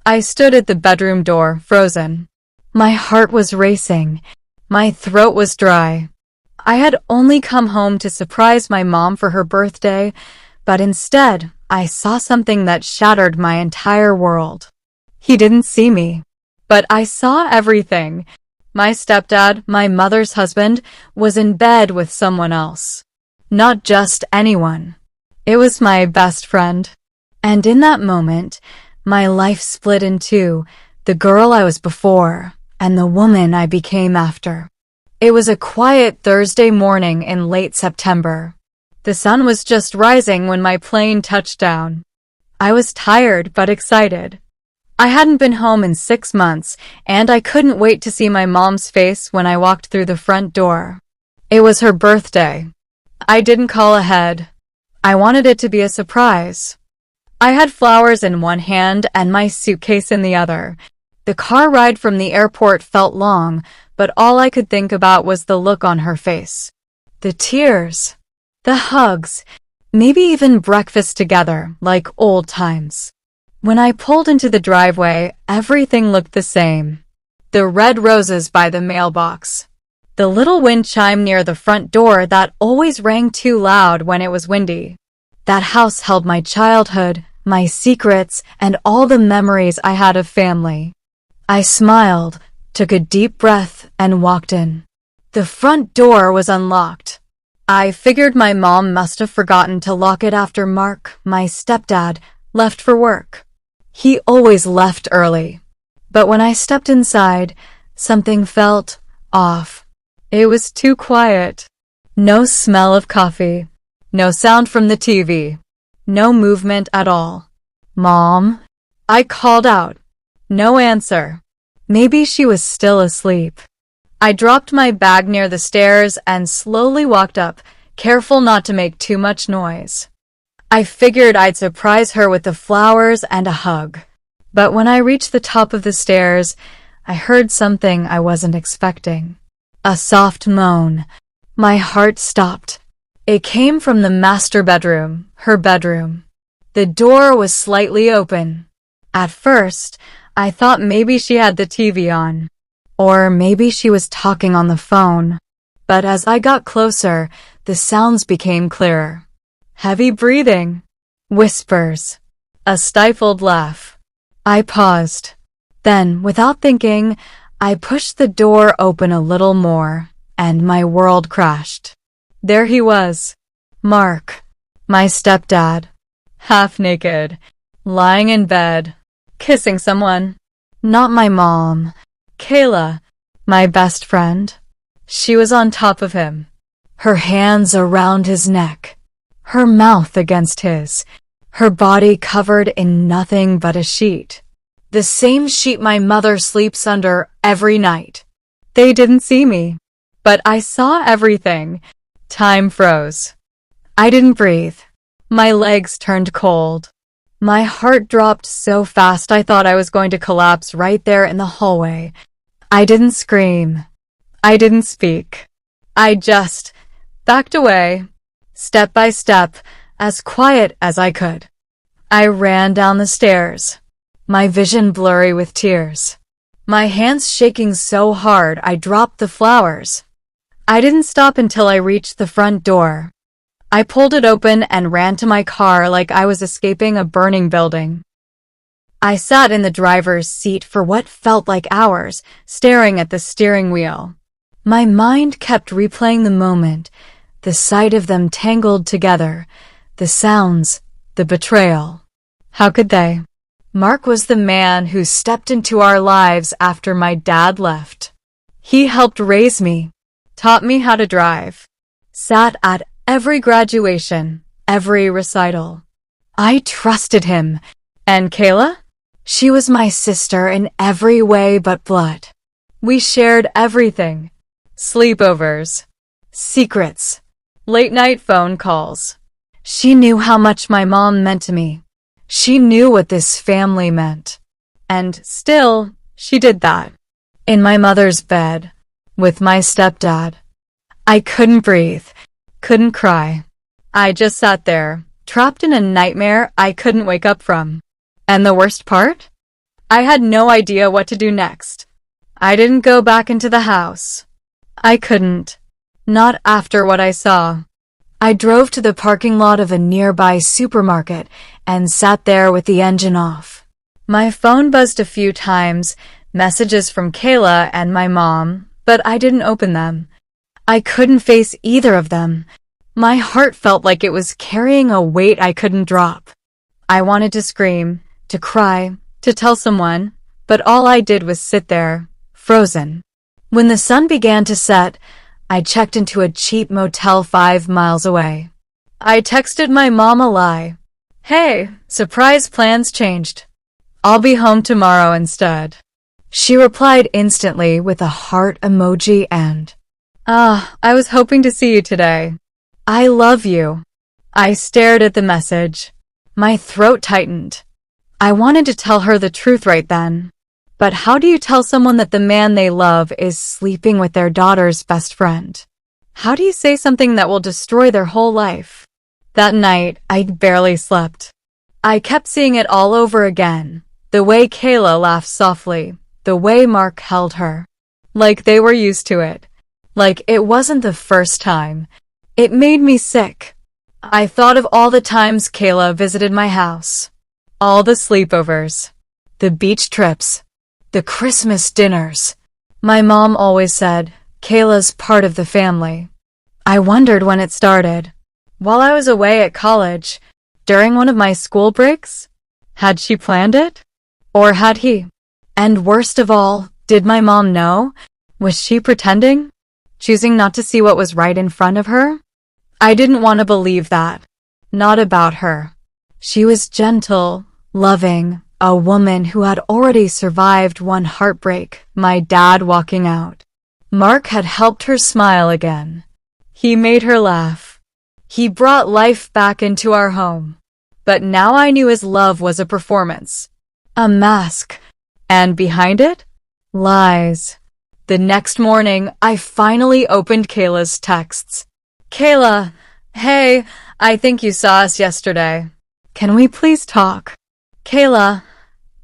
I stood at the bedroom door, frozen. My heart was racing. My throat was dry. I had only come home to surprise my mom for her birthday, but instead, I saw something that shattered my entire world. He didn't see me, but I saw everything. My stepdad, my mother's husband, was in bed with someone else. Not just anyone. It was my best friend. And in that moment, my life split in two, the girl I was before and the woman I became after. It was a quiet Thursday morning in late September. The sun was just rising when my plane touched down. I was tired but excited. I hadn't been home in 6 months, and I couldn't wait to see my mom's face when I walked through the front door. It was her birthday. I didn't call ahead. I wanted it to be a surprise. I had flowers in one hand and my suitcase in the other. The car ride from the airport felt long, but all I could think about was the look on her face. The tears. The hugs. Maybe even breakfast together, like old times. When I pulled into the driveway, everything looked the same. The red roses by the mailbox. The little wind chime near the front door that always rang too loud when it was windy. That house held my childhood, my secrets, and all the memories I had of family. I smiled, took a deep breath, and walked in. The front door was unlocked. I figured my mom must have forgotten to lock it after Mark, my stepdad, left for work. He always left early. But when I stepped inside, something felt off. It was too quiet. No smell of coffee. No sound from the TV. No movement at all. "Mom?" I called out. No answer. Maybe she was still asleep. I dropped my bag near the stairs and slowly walked up, careful not to make too much noise. I figured I'd surprise her with the flowers and a hug. But when I reached the top of the stairs, I heard something I wasn't expecting. A soft moan. My heart stopped. It came from the master bedroom, her bedroom. The door was slightly open. At first, I thought maybe she had the TV on. Or maybe she was talking on the phone. But as I got closer, the sounds became clearer. Heavy breathing. Whispers. A stifled laugh. I paused. Then, without thinking, I pushed the door open a little more, and my world crashed. There he was. Mark. My stepdad. Half naked. Lying in bed. Kissing someone. Not my mom. Kayla. My best friend. She was on top of him. Her hands around his neck. Her mouth against his. Her body covered in nothing but a sheet. The same sheet my mother sleeps under every night. They didn't see me. But I saw everything. Time froze. I didn't breathe. My legs turned cold. My heart dropped so fast I thought I was going to collapse right there in the hallway. I didn't scream. I didn't speak. I just backed away, step by step, as quiet as I could. I ran down the stairs, my vision blurry with tears. My hands shaking so hard I dropped the flowers. I didn't stop until I reached the front door. I pulled it open and ran to my car like I was escaping a burning building. I sat in the driver's seat for what felt like hours, staring at the steering wheel. My mind kept replaying the moment, the sight of them tangled together, the sounds, the betrayal. How could they? Mark was the man who stepped into our lives after my dad left. He helped raise me, taught me how to drive, sat at every graduation, every recital. I trusted him. And Kayla? She was my sister in every way but blood. We shared everything. Sleepovers, secrets, late-night phone calls. She knew how much my mom meant to me. She knew what this family meant. And still, she did that. In my mother's bed, with my stepdad. I couldn't breathe, couldn't cry. I just sat there, trapped in a nightmare I couldn't wake up from. And the worst part? I had no idea what to do next. I didn't go back into the house. I couldn't. Not after what I saw. I drove to the parking lot of a nearby supermarket and sat there with the engine off. My phone buzzed a few times, messages from Kayla and my mom, but I didn't open them. I couldn't face either of them. My heart felt like it was carrying a weight I couldn't drop. I wanted to scream, to cry, to tell someone, but all I did was sit there, frozen. When the sun began to set, I checked into a cheap motel 5 miles away. I texted my mom a lie. Hey, surprise plans changed. I'll be home tomorrow instead. She replied instantly with a heart emoji and, I was hoping to see you today. I love you. I stared at the message. My throat tightened. I wanted to tell her the truth right then. But how do you tell someone that the man they love is sleeping with their daughter's best friend? How do you say something that will destroy their whole life? That night, I barely slept. I kept seeing it all over again. The way Kayla laughed softly. The way Mark held her. Like they were used to it. Like it wasn't the first time. It made me sick. I thought of all the times Kayla visited my house. All the sleepovers. The beach trips. The Christmas dinners. My mom always said, Kayla's part of the family. I wondered when it started. While I was away at college, during one of my school breaks? Had she planned it? Or had he? And worst of all, did my mom know? Was she pretending? Choosing not to see what was right in front of her? I didn't want to believe that. Not about her. She was gentle, loving, a woman who had already survived one heartbreak, my dad walking out. Mark had helped her smile again. He made her laugh. He brought life back into our home. But now I knew his love was a performance. A mask. And behind it? Lies. The next morning, I finally opened Kayla's texts. Kayla, hey, I think you saw us yesterday. Can we please talk? Kayla,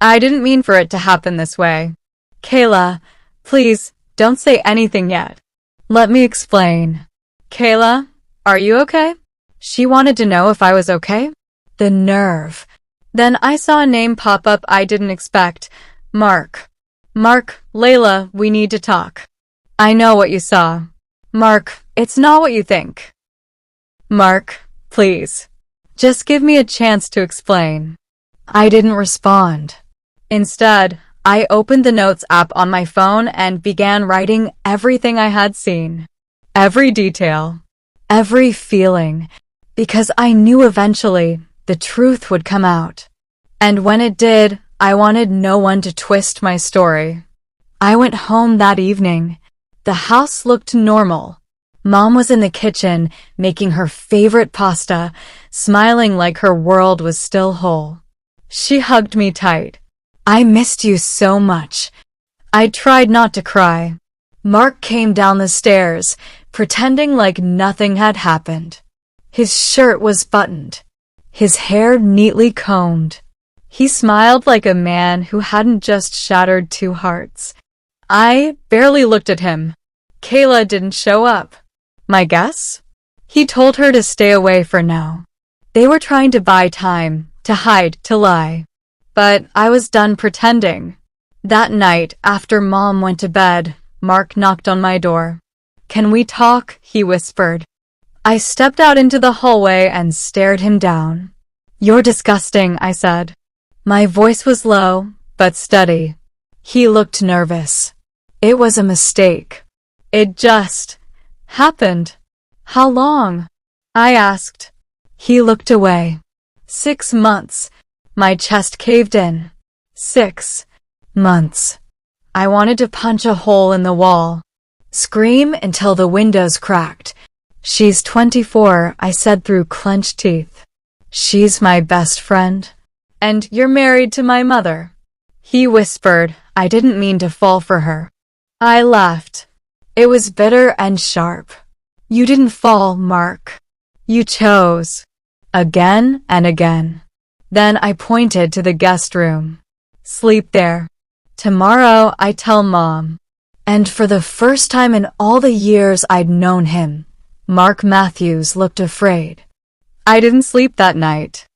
I didn't mean for it to happen this way. Kayla, please, don't say anything yet. Let me explain. Kayla, are you okay? She wanted to know if I was okay. The nerve. Then I saw a name pop up I didn't expect. Mark. Mark, Layla, we need to talk. I know what you saw. Mark, it's not what you think. Mark, please. Just give me a chance to explain. I didn't respond. Instead, I opened the Notes app on my phone and began writing everything I had seen. Every detail. Every feeling. Because I knew eventually the truth would come out. And when it did, I wanted no one to twist my story. I went home that evening. The house looked normal. Mom was in the kitchen, making her favorite pasta, smiling like her world was still whole. She hugged me tight. I missed you so much. I tried not to cry. Mark came down the stairs, pretending like nothing had happened. His shirt was buttoned. His hair neatly combed. He smiled like a man who hadn't just shattered 2 hearts. I barely looked at him. Kayla didn't show up. My guess? He told her to stay away for now. They were trying to buy time, to hide, to lie. But I was done pretending. That night, after Mom went to bed, Mark knocked on my door. Can we talk? He whispered. I stepped out into the hallway and stared him down. You're disgusting, I said. My voice was low, but steady. He looked nervous. It was a mistake. It just happened. How long? I asked. He looked away. 6 months. My chest caved in. 6 months. I wanted to punch a hole in the wall. Scream until the windows cracked. She's 24, I said through clenched teeth. She's my best friend. And you're married to my mother. He whispered. I didn't mean to fall for her. I laughed. It was bitter and sharp. You didn't fall, Mark. You chose. Again and again. Then I pointed to the guest room. Sleep there. Tomorrow I tell Mom. And for the first time in all the years I'd known him, Mark Matthews looked afraid. I didn't sleep that night.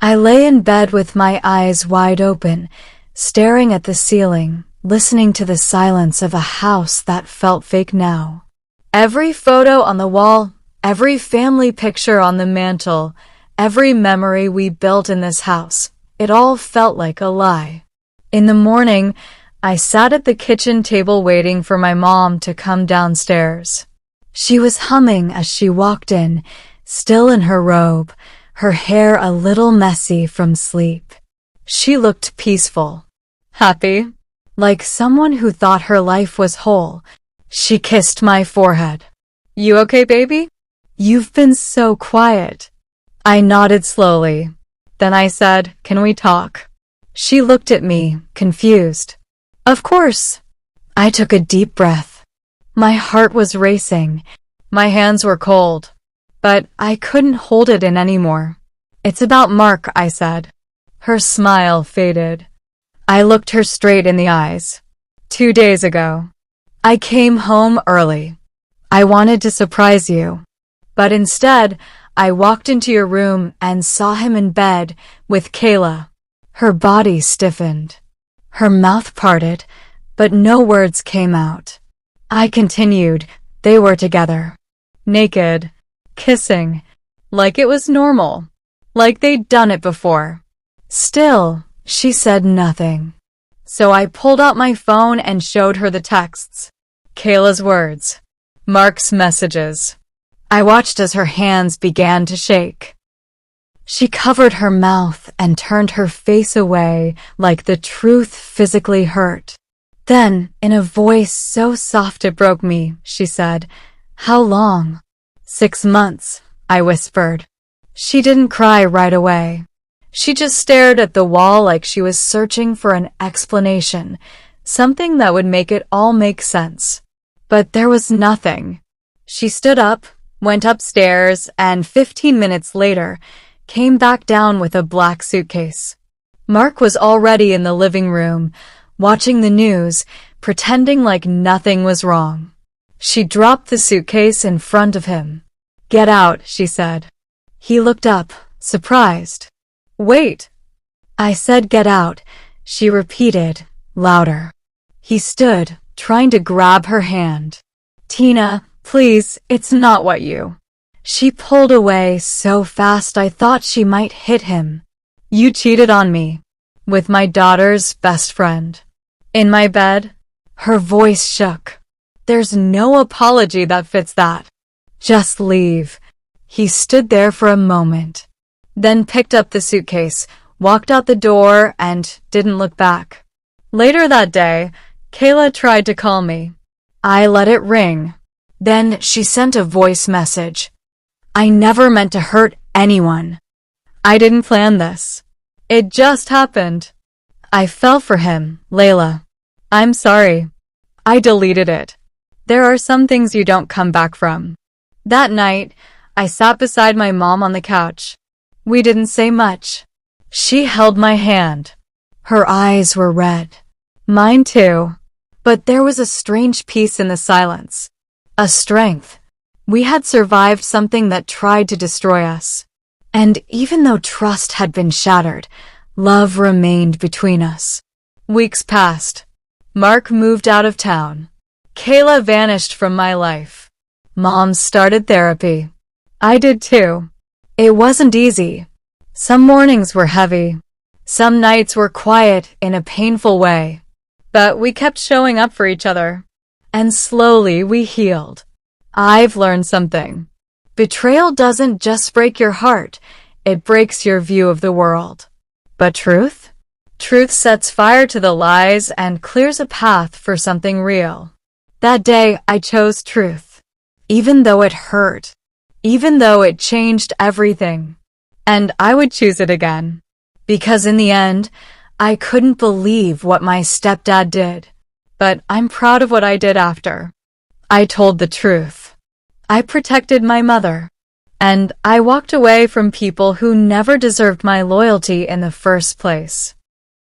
I lay in bed with my eyes wide open, staring at the ceiling, listening to the silence of a house that felt fake now. Every photo on the wall, every family picture on the mantle, every memory we built in this house, it all felt like a lie. In the morning, I sat at the kitchen table waiting for my mom to come downstairs. She was humming as she walked in, still in her robe, her hair a little messy from sleep. She looked peaceful, happy, like someone who thought her life was whole. She kissed my forehead. You okay, baby? You've been so quiet. I nodded slowly. Then I said, can we talk? She looked at me, confused. Of course. I took a deep breath. My heart was racing. My hands were cold. But I couldn't hold it in anymore. It's about Mark, I said. Her smile faded. I looked her straight in the eyes. 2 days ago, I came home early. I wanted to surprise you. But instead, I walked into your room and saw him in bed with Kayla. Her body stiffened. Her mouth parted, but no words came out. I continued. They were together. Naked. Kissing. Like it was normal. Like they'd done it before. Still, she said nothing. So I pulled out my phone and showed her the texts. Kayla's words. Mark's messages. I watched as her hands began to shake. She covered her mouth and turned her face away like the truth physically hurt. Then, in a voice so soft it broke me, she said, "How long?" 6 months, I whispered. She didn't cry right away. She just stared at the wall like she was searching for an explanation, something that would make it all make sense. But there was nothing. She stood up, went upstairs, and 15 minutes later, came back down with a black suitcase. Mark was already in the living room, watching the news, pretending like nothing was wrong. She dropped the suitcase in front of him. "Get out," she said. He looked up, surprised. "Wait." I said get out. She repeated, louder. He stood, trying to grab her hand. "Tina, please, it's not what you..." She pulled away so fast I thought she might hit him. "You cheated on me. With my daughter's best friend." In my bed, her voice shook. "There's no apology that fits that. Just leave." He stood there for a moment, then picked up the suitcase, walked out the door, and didn't look back. Later that day, Kayla tried to call me. I let it ring. Then she sent a voice message. "I never meant to hurt anyone. I didn't plan this. It just happened. I fell for him, Layla. I'm sorry. I deleted it. There are some things you don't come back from." That night, I sat beside my mom on the couch. We didn't say much. She held my hand. Her eyes were red. Mine too. But there was a strange peace in the silence. A strength. We had survived something that tried to destroy us. And even though trust had been shattered, love remained between us. Weeks passed. Mark moved out of town. Kayla vanished from my life. Mom started therapy. I did too. It wasn't easy. Some mornings were heavy. Some nights were quiet in a painful way. But we kept showing up for each other. And slowly we healed. I've learned something. Betrayal doesn't just break your heart, it breaks your view of the world. But truth? Truth sets fire to the lies and clears a path for something real. That day, I chose truth. Even though it hurt. Even though it changed everything. And I would choose it again. Because in the end, I couldn't believe what my stepdad did. But I'm proud of what I did after. I told the truth. I protected my mother. And I walked away from people who never deserved my loyalty in the first place.